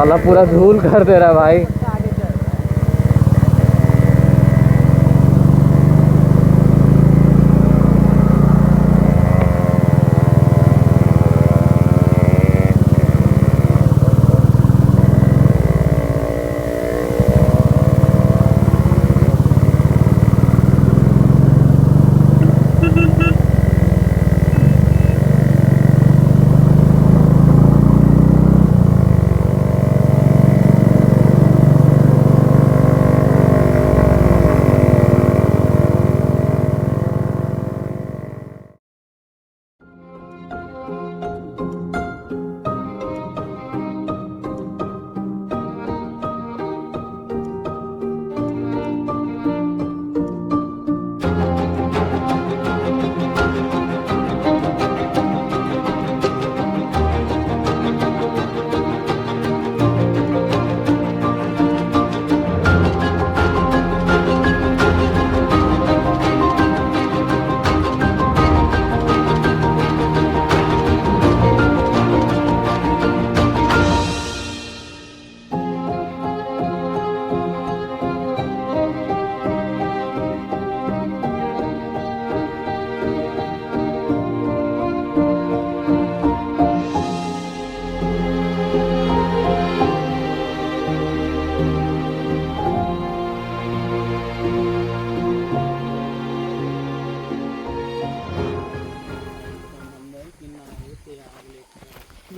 साला पूरा धूल कर दे रहा है भाई।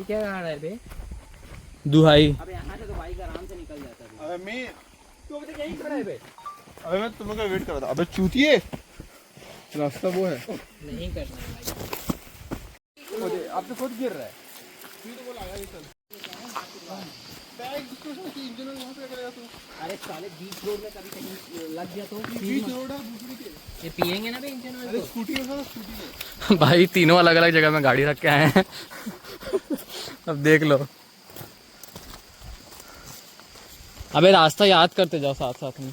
क्या कहा रहे थे? दुहाई। अबे यहाँ से तो बाइक आराम से निकल जाता है। अबे मैं तो अभी तक यहीं खड़ा है बे। अबे मैं तुम लोग का वेट कर रहा था। अबे चूतिए, रास्ता वो है। नहीं करना है भाई। अब तो खुद गिर रहा है। फिर तो बोला आया चल। बैग की इंजन में वहां पे करेगा तू। अरे साले बीच रोड में कभी कहीं लग गया तो बीच रोड है दूसरी के। ये पिएंगे ना बे इंजन में। अरे स्कूटी है, स्कूटी है। भाई तीनों अलग अलग जगह में गाड़ी रख के आए हैं। अब देख लो। अबे रास्ता याद करते जाओ साथ साथ में।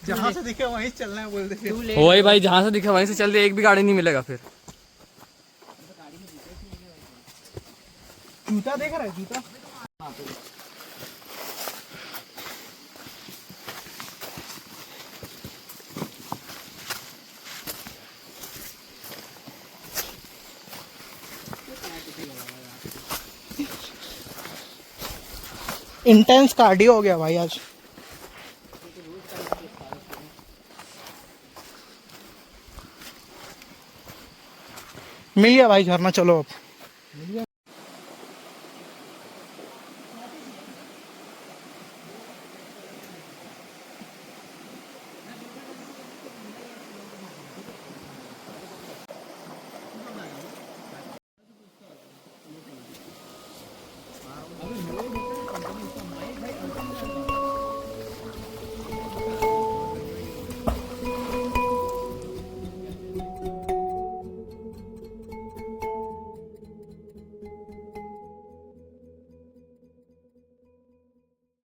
जहाँ से दिखे वहीं चलना है बोल दे। वही भाई, जहाँ से दिखे वहीं से चल दे, एक भी गाड़ी नहीं मिलेगा फिर। जूता देख रहा है? जूता इंटेंस कार्डियो हो गया भाई आज। मिल गया भाई झरना, चलो अब।